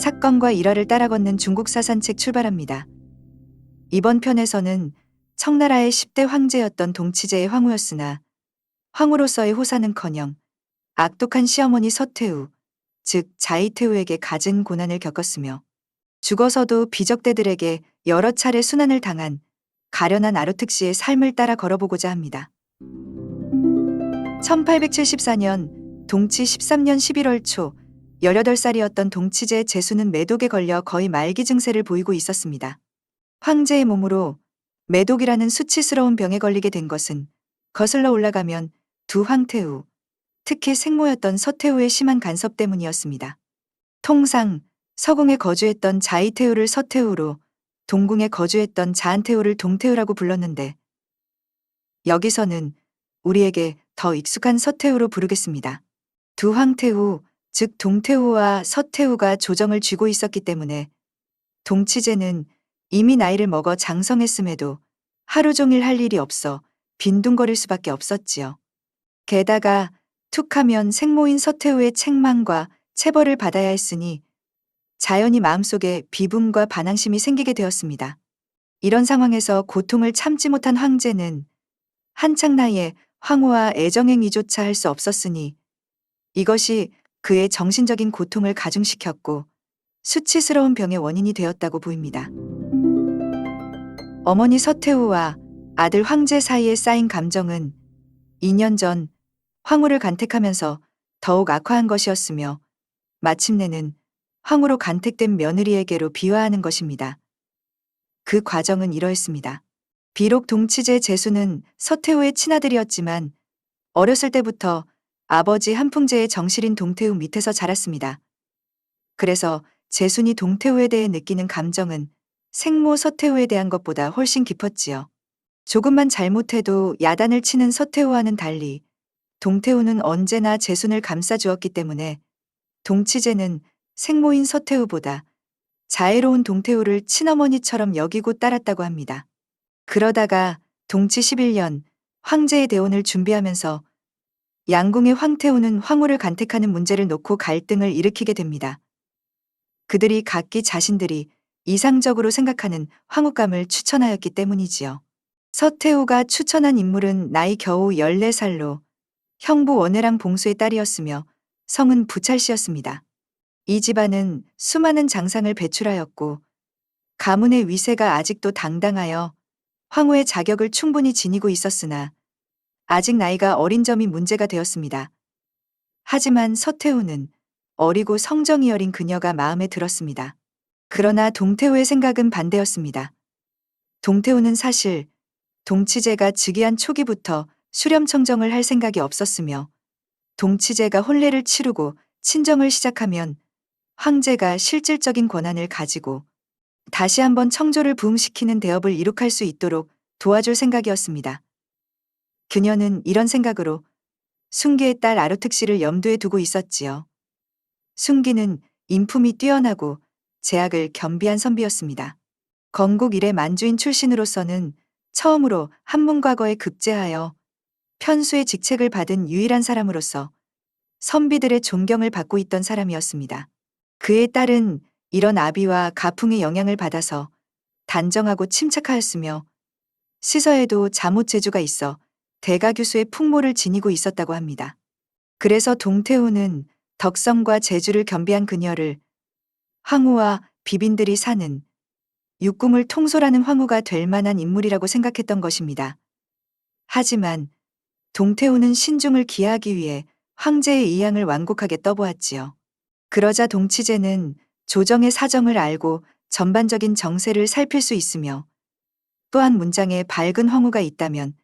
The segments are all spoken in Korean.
사건과 일화를 따라 걷는 중국사 산책 출발합니다. 이번 편에서는 청나라의 10대 황제였던 동치제의 황후였으나 황후로서의 호사는커녕 악독한 시어머니 서태후, 즉 자이태후에게 갖은 고난을 겪었으며 죽어서도 비적대들에게 여러 차례 순환을 당한 가련한 아르특씨의 삶을 따라 걸어보고자 합니다. 1874년 동치 13년 11월 초 18살이었던 동치제 제수는 매독에 걸려 거의 말기 증세를 보이고 있었습니다. 황제의 몸으로 매독이라는 수치스러운 병에 걸리게 된 것은 거슬러 올라가면 두 황태후, 특히 생모였던 서태후의 심한 간섭 때문이었습니다. 통상 서궁에 거주했던 자이태후를 서태후로, 동궁에 거주했던 자한태후를 동태후라고 불렀는데 여기서는 우리에게 더 익숙한 서태후로 부르겠습니다. 두 황태후, 즉 동태후와 서태후가 조정을 쥐고 있었기 때문에 동치제는 이미 나이를 먹어 장성했음에도 하루 종일 할 일이 없어 빈둥거릴 수밖에 없었지요. 게다가 툭하면 생모인 서태후의 책망과 체벌을 받아야 했으니 자연히 마음속에 비분과 반항심이 생기게 되었습니다. 이런 상황에서 고통을 참지 못한 황제는 한창 나이에 황후와 애정행위조차 할 수 없었으니 이것이 그의 정신적인 고통을 가중시켰고 수치스러운 병의 원인이 되었다고 보입니다. 어머니 서태후와 아들 황제 사이에 쌓인 감정은 2년 전 황후를 간택하면서 더욱 악화한 것이었으며 마침내는 황후로 간택된 며느리에게로 비화하는 것입니다. 그 과정은 이러했습니다. 비록 동치제 제수는 서태후의 친아들이었지만 어렸을 때부터 아버지 한풍제의 정실인 동태후 밑에서 자랐습니다. 그래서 제순이 동태후에 대해 느끼는 감정은 생모 서태후에 대한 것보다 훨씬 깊었지요. 조금만 잘못해도 야단을 치는 서태후와는 달리 동태후는 언제나 제순을 감싸주었기 때문에 동치제는 생모인 서태후보다 자애로운 동태후를 친어머니처럼 여기고 따랐다고 합니다. 그러다가 동치 11년 황제의 대혼을 준비하면서 양궁의 황태후는 황후를 간택하는 문제를 놓고 갈등을 일으키게 됩니다. 그들이 각기 자신들이 이상적으로 생각하는 황후감을 추천하였기 때문이지요. 서태후가 추천한 인물은 나이 겨우 14살로 형부 원혜랑 봉수의 딸이었으며 성은 부찰씨였습니다. 이 집안은 수많은 장상을 배출하였고 가문의 위세가 아직도 당당하여 황후의 자격을 충분히 지니고 있었으나 아직 나이가 어린 점이 문제가 되었습니다. 하지만 서태후는 어리고 성정이 어린 그녀가 마음에 들었습니다. 그러나 동태후의 생각은 반대였습니다. 동태후는 사실 동치제가 즉위한 초기부터 수렴청정을 할 생각이 없었으며 동치제가 혼례를 치르고 친정을 시작하면 황제가 실질적인 권한을 가지고 다시 한번 청조를 부흥시키는 대업을 이룩할 수 있도록 도와줄 생각이었습니다. 그녀는 이런 생각으로 순기의 딸 아르특씨를 염두에 두고 있었지요. 순기는 인품이 뛰어나고 제학을 겸비한 선비였습니다. 건국 이래 만주인 출신으로서는 처음으로 한문과거에 급제하여 편수의 직책을 받은 유일한 사람으로서 선비들의 존경을 받고 있던 사람이었습니다. 그의 딸은 이런 아비와 가풍의 영향을 받아서 단정하고 침착하였으며 시서에도 잠옷 재주가 있어 대가교수의 풍모를 지니고 있었다고 합니다. 그래서 동태후는 덕성과 재주를 겸비한 그녀를 황후와 비빈들이 사는 육궁을 통솔하는 황후가 될 만한 인물이라고 생각했던 것입니다. 하지만 동태후는 신중을 기하기 위해 황제의 이양을 완곡하게 떠보았지요. 그러자 동치제는 조정의 사정을 알고 전반적인 정세를 살필 수 있으며 또한 문장에 밝은 황후가 있다면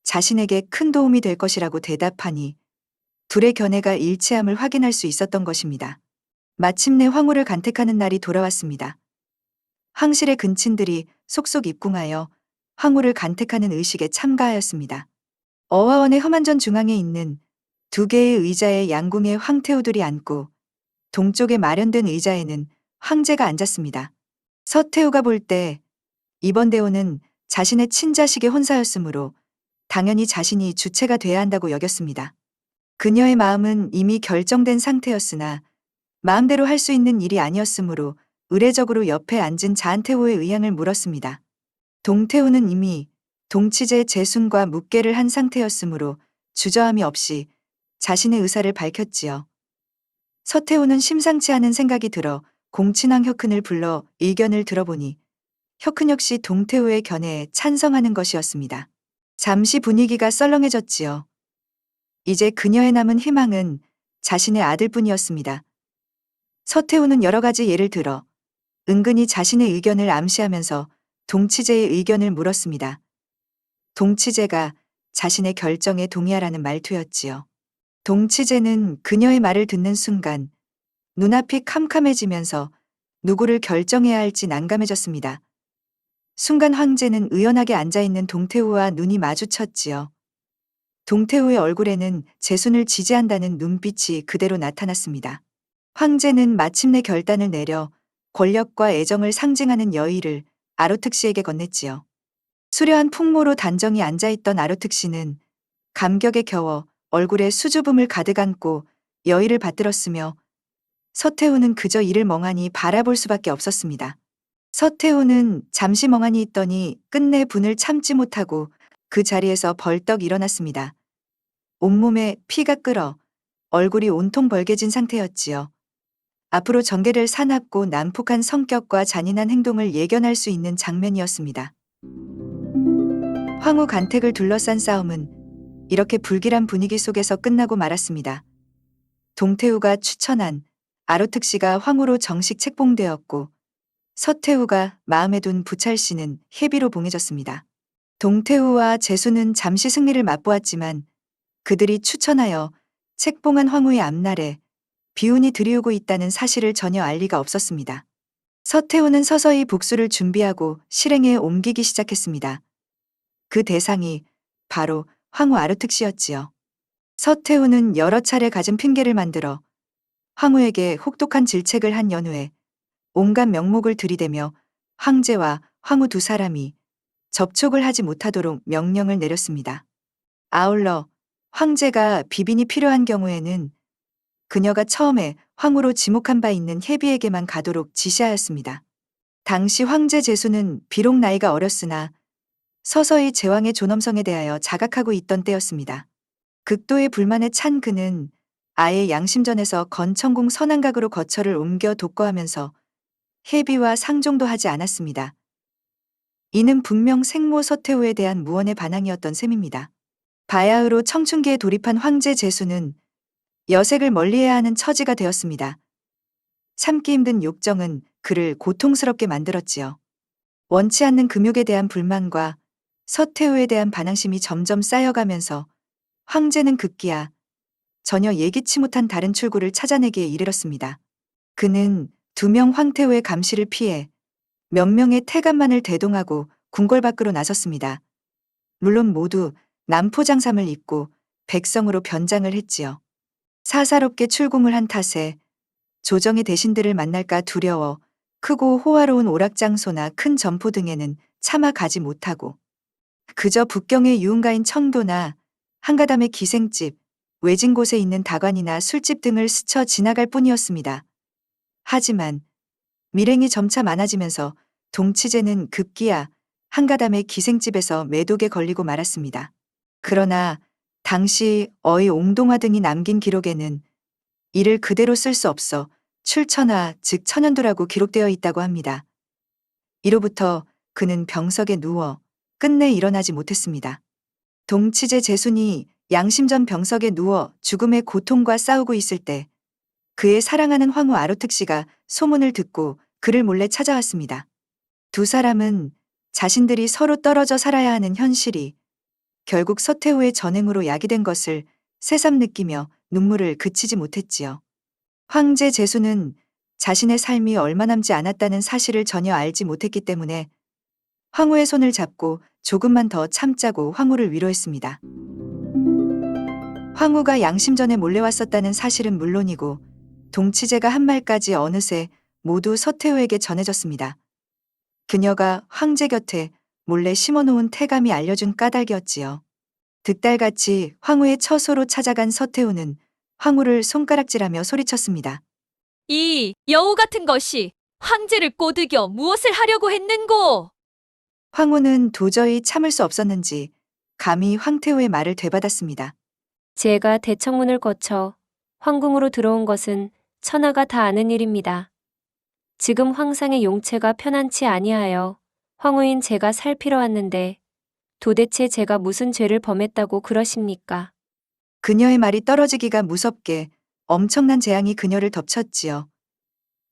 자신에게 큰 도움이 될 것이라고 대답하니 둘의 견해가 일치함을 확인할 수 있었던 것입니다. 마침내 황후를 간택하는 날이 돌아왔습니다. 황실의 근친들이 속속 입궁하여 황후를 간택하는 의식에 참가하였습니다. 어화원의 험한전 중앙에 있는 두 개의 의자에 양궁의 황태후들이 앉고 동쪽에 마련된 의자에는 황제가 앉았습니다. 서태후가 볼 때 이번 대혼은 자신의 친자식의 혼사였으므로 당연히 자신이 주체가 돼야 한다고 여겼습니다. 그녀의 마음은 이미 결정된 상태였으나 마음대로 할 수 있는 일이 아니었으므로 의례적으로 옆에 앉은 자한테오의 의향을 물었습니다. 동태우는 이미 동치제 재순과 묵계를 한 상태였으므로 주저함이 없이 자신의 의사를 밝혔지요. 서태우는 심상치 않은 생각이 들어 공친왕 혁흔을 불러 의견을 들어보니 혁흔 역시 동태우의 견해에 찬성하는 것이었습니다. 잠시 분위기가 썰렁해졌지요. 이제 그녀의 남은 희망은 자신의 아들뿐이었습니다. 서태우는 여러 가지 예를 들어 은근히 자신의 의견을 암시하면서 동치제의 의견을 물었습니다. 동치제가 자신의 결정에 동의하라는 말투였지요. 동치제는 그녀의 말을 듣는 순간 눈앞이 캄캄해지면서 누구를 결정해야 할지 난감해졌습니다. 순간 황제는 의연하게 앉아있는 동태우와 눈이 마주쳤지요. 동태우의 얼굴에는 재순을 지지한다는 눈빛이 그대로 나타났습니다. 황제는 마침내 결단을 내려 권력과 애정을 상징하는 여의를 아로특 씨에게 건넸지요. 수려한 풍모로 단정히 앉아있던 아로특 씨는 감격에 겨워 얼굴에 수줍음을 가득 안고 여의를 받들었으며 서태우는 그저 이를 멍하니 바라볼 수밖에 없었습니다. 서태우는 잠시 멍하니 있더니 끝내 분을 참지 못하고 그 자리에서 벌떡 일어났습니다. 온몸에 피가 끓어 얼굴이 온통 벌개진 상태였지요. 앞으로 정계를 사납고 난폭한 성격과 잔인한 행동을 예견할 수 있는 장면이었습니다. 황후 간택을 둘러싼 싸움은 이렇게 불길한 분위기 속에서 끝나고 말았습니다. 동태우가 추천한 아로특 씨가 황후로 정식 책봉되었고 서태우가 마음에 둔 부찰 씨는 해비로 봉해졌습니다. 동태우와 재수는 잠시 승리를 맛보았지만 그들이 추천하여 책봉한 황후의 앞날에 비운이 들이우고 있다는 사실을 전혀 알 리가 없었습니다. 서태우는 서서히 복수를 준비하고 실행에 옮기기 시작했습니다. 그 대상이 바로 황후 아로특 씨였지요. 서태우는 여러 차례 가진 핑계를 만들어 황후에게 혹독한 질책을 한 연후에 온갖 명목을 들이대며 황제와 황후 두 사람이 접촉을 하지 못하도록 명령을 내렸습니다. 아울러 황제가 비빈이 필요한 경우에는 그녀가 처음에 황후로 지목한 바 있는 해비에게만 가도록 지시하였습니다. 당시 황제 제수는 비록 나이가 어렸으나 서서히 제왕의 존엄성에 대하여 자각하고 있던 때였습니다. 극도의 불만에 찬 그는 아예 양심전에서 건천궁 선안각으로 거처를 옮겨 독거하면서 해비와 상종도 하지 않았습니다. 이는 분명 생모 서태후에 대한 무언의 반항이었던 셈입니다. 바야흐로 청춘기에 돌입한 황제 제수는 여색을 멀리해야 하는 처지가 되었습니다. 참기 힘든 욕정은 그를 고통스럽게 만들었지요. 원치 않는 금욕에 대한 불만과 서태후에 대한 반항심이 점점 쌓여가면서 황제는 급기야 전혀 예기치 못한 다른 출구를 찾아내기에 이르렀습니다. 그는 2명 황태후의 감시를 피해 몇 명의 태간만을 대동하고 궁궐 밖으로 나섰습니다. 물론 모두 남포장삼을 입고 백성으로 변장을 했지요. 사사롭게 출궁을 한 탓에 조정의 대신들을 만날까 두려워 크고 호화로운 오락장소나 큰 점포 등에는 차마 가지 못하고 그저 북경의 유흥가인 청도나 한가담의 기생집, 외진 곳에 있는 다관이나 술집 등을 스쳐 지나갈 뿐이었습니다. 하지만 밀행이 점차 많아지면서 동치제는 급기야 한가담의 기생집에서 매독에 걸리고 말았습니다. 그러나 당시 어의 옹동화 등이 남긴 기록에는 이를 그대로 쓸 수 없어 출천하 즉 천연도라고 기록되어 있다고 합니다. 이로부터 그는 병석에 누워 끝내 일어나지 못했습니다. 동치제 제순이 양심전 병석에 누워 죽음의 고통과 싸우고 있을 때 그의 사랑하는 황후 아로특 씨가 소문을 듣고 그를 몰래 찾아왔습니다. 두 사람은 자신들이 서로 떨어져 살아야 하는 현실이 결국 서태후의 전행으로 야기된 것을 새삼 느끼며 눈물을 그치지 못했지요. 황제 제수는 자신의 삶이 얼마 남지 않았다는 사실을 전혀 알지 못했기 때문에 황후의 손을 잡고 조금만 더 참자고 황후를 위로했습니다. 황후가 양심전에 몰려왔었다는 사실은 물론이고 동치제가 한 말까지 어느새 모두 서태후에게 전해졌습니다. 그녀가 황제 곁에 몰래 심어놓은 태감이 알려준 까닭이었지요. 득달같이 황후의 처소로 찾아간 서태후는 황후를 손가락질하며 소리쳤습니다. 이 여우 같은 것이 황제를 꼬드겨 무엇을 하려고 했는고? 황후는 도저히 참을 수 없었는지 감히 황태후의 말을 되받았습니다. 제가 대청문을 거쳐 황궁으로 들어온 것은 천하가 다 아는 일입니다. 지금 황상의 용체가 편안치 아니하여 황후인 제가 살피러 왔는데 도대체 제가 무슨 죄를 범했다고 그러십니까? 그녀의 말이 떨어지기가 무섭게 엄청난 재앙이 그녀를 덮쳤지요.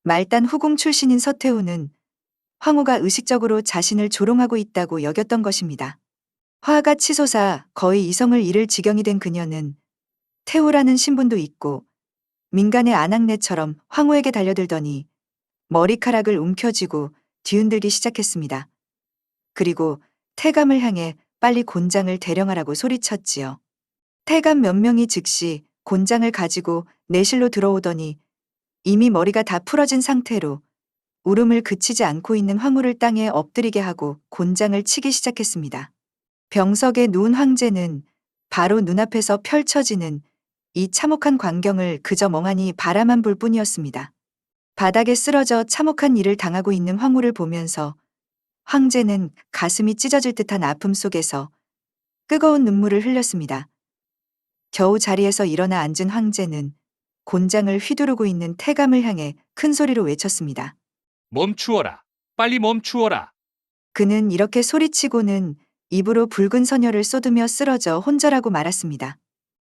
말단 후궁 출신인 서태후는 황후가 의식적으로 자신을 조롱하고 있다고 여겼던 것입니다. 화가 치솟아 거의 이성을 잃을 지경이 된 그녀는 태후라는 신분도 있고 민간의 아낙네처럼 황후에게 달려들더니 머리카락을 움켜쥐고 뒤흔들기 시작했습니다. 그리고 태감을 향해 빨리 곤장을 대령하라고 소리쳤지요. 태감 몇 명이 즉시 곤장을 가지고 내실로 들어오더니 이미 머리가 다 풀어진 상태로 울음을 그치지 않고 있는 황후를 땅에 엎드리게 하고 곤장을 치기 시작했습니다. 병석에 누운 황제는 바로 눈앞에서 펼쳐지는 이 참혹한 광경을 그저 멍하니 바라만 볼 뿐이었습니다. 바닥에 쓰러져 참혹한 일을 당하고 있는 황후를 보면서 황제는 가슴이 찢어질 듯한 아픔 속에서 뜨거운 눈물을 흘렸습니다. 겨우 자리에서 일어나 앉은 황제는 곤장을 휘두르고 있는 태감을 향해 큰 소리로 외쳤습니다. 멈추어라. 빨리 멈추어라. 그는 이렇게 소리치고는 입으로 붉은 선혈을 쏟으며 쓰러져 혼절하고 말았습니다.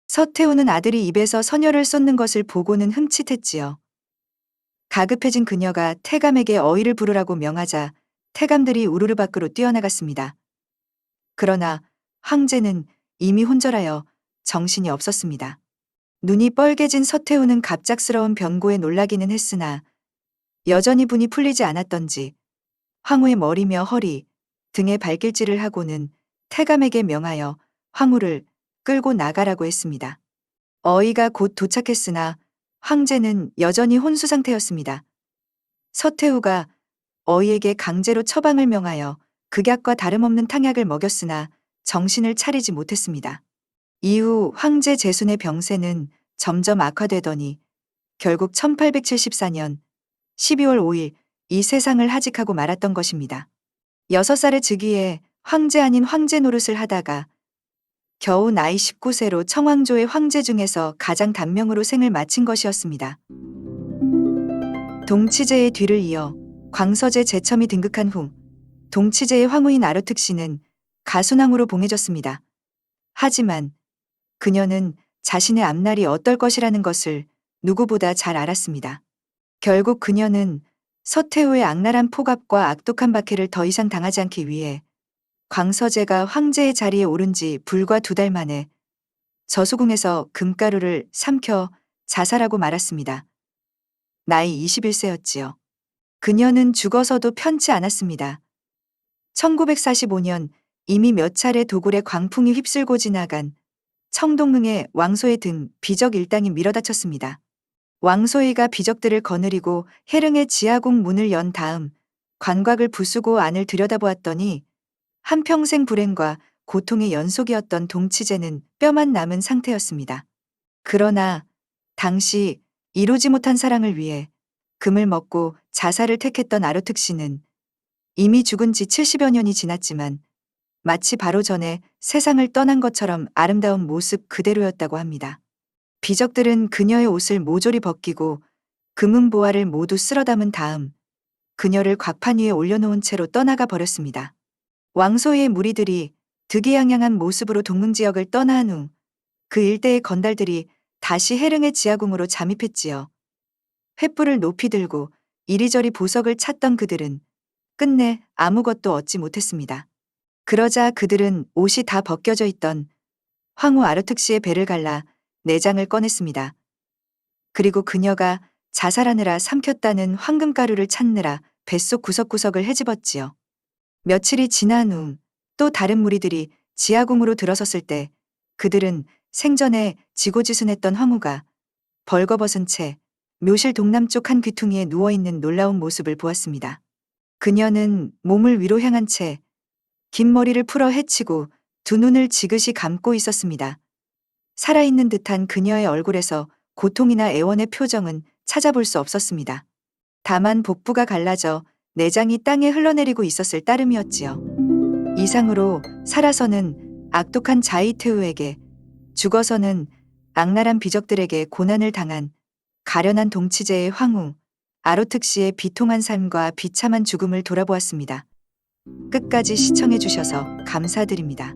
서태후는 아들이 입에서 선혈을 쏟는 것을 보고는 흠칫했지요. 가급해진 그녀가 태감에게 어의를 부르라고 명하자 태감들이 우르르 밖으로 뛰어나갔습니다. 그러나 황제는 이미 혼절하여 정신이 없었습니다. 눈이 뻘개진 서태후는 갑작스러운 변고에 놀라기는 했으나 여전히 분이 풀리지 않았던지 황후의 머리며 허리, 등에 발길질을 하고는 태감에게 명하여 황후를 끌고 나가라고 했습니다. 어이가 곧 도착했으나 황제는 여전히 혼수 상태였습니다. 서태후가 어이에게 강제로 처방을 명하여 극약과 다름없는 탕약을 먹였으나 정신을 차리지 못했습니다. 이후 황제 제순의 병세는 점점 악화되더니 결국 1874년 12월 5일 이 세상을 하직하고 말았던 것입니다. 6살의 즉위에 황제 아닌 황제 노릇을 하다가 겨우 나이 19세로 청왕조의 황제 중에서 가장 단명으로 생을 마친 것이었습니다. 동치제의 뒤를 이어 광서제 제첨이 등극한 후 동치제의 황후인 아르특씨는 가순왕후로 봉해졌습니다. 하지만 그녀는 자신의 앞날이 어떨 것이라는 것을 누구보다 잘 알았습니다. 결국 그녀는 서태후의 악랄한 포갑과 악독한 박해를 더 이상 당하지 않기 위해 광서제가 황제의 자리에 오른 지 불과 2달 만에 저수궁에서 금가루를 삼켜 자살하고 말았습니다. 나이 21세였지요. 그녀는 죽어서도 편치 않았습니다. 1945년 이미 몇 차례 도굴의 광풍이 휩쓸고 지나간 청동릉의 왕소의 등 비적 일당이 밀어닥쳤습니다. 왕소의가 비적들을 거느리고 해릉의 지하궁 문을 연 다음 관곽을 부수고 안을 들여다보았더니 한평생 불행과 고통의 연속이었던 동치제는 뼈만 남은 상태였습니다. 그러나 당시 이루지 못한 사랑을 위해 금을 먹고 자살을 택했던 아르특씨는 이미 죽은 지 70여 년이 지났지만 마치 바로 전에 세상을 떠난 것처럼 아름다운 모습 그대로였다고 합니다. 비적들은 그녀의 옷을 모조리 벗기고 금은 보화를 모두 쓸어 담은 다음 그녀를 곽판 위에 올려놓은 채로 떠나가 버렸습니다. 왕소의 무리들이 득이양양한 모습으로 동릉지역을 떠나한 후 그 일대의 건달들이 다시 해릉의 지하궁으로 잠입했지요. 횃불을 높이 들고 이리저리 보석을 찾던 그들은 끝내 아무것도 얻지 못했습니다. 그러자 그들은 옷이 다 벗겨져 있던 황후 아르특씨의 배를 갈라 내장을 꺼냈습니다. 그리고 그녀가 자살하느라 삼켰다는 황금가루를 찾느라 뱃속 구석구석을 헤집었지요. 며칠이 지난 후 또 다른 무리들이 지하궁으로 들어섰을 때 그들은 생전에 지고지순했던 황후가 벌거벗은 채 묘실 동남쪽 한 귀퉁이에 누워있는 놀라운 모습을 보았습니다. 그녀는 몸을 위로 향한 채 긴 머리를 풀어 헤치고 두 눈을 지그시 감고 있었습니다. 살아있는 듯한 그녀의 얼굴에서 고통이나 애원의 표정은 찾아볼 수 없었습니다. 다만 복부가 갈라져 내장이 땅에 흘러내리고 있었을 따름이었지요. 이상으로 살아서는 악독한 자이트우에게, 죽어서는 악랄한 비적들에게 고난을 당한 가련한 동치제의 황후 아로특 씨의 비통한 삶과 비참한 죽음을 돌아보았습니다. 끝까지 시청해 주셔서 감사드립니다.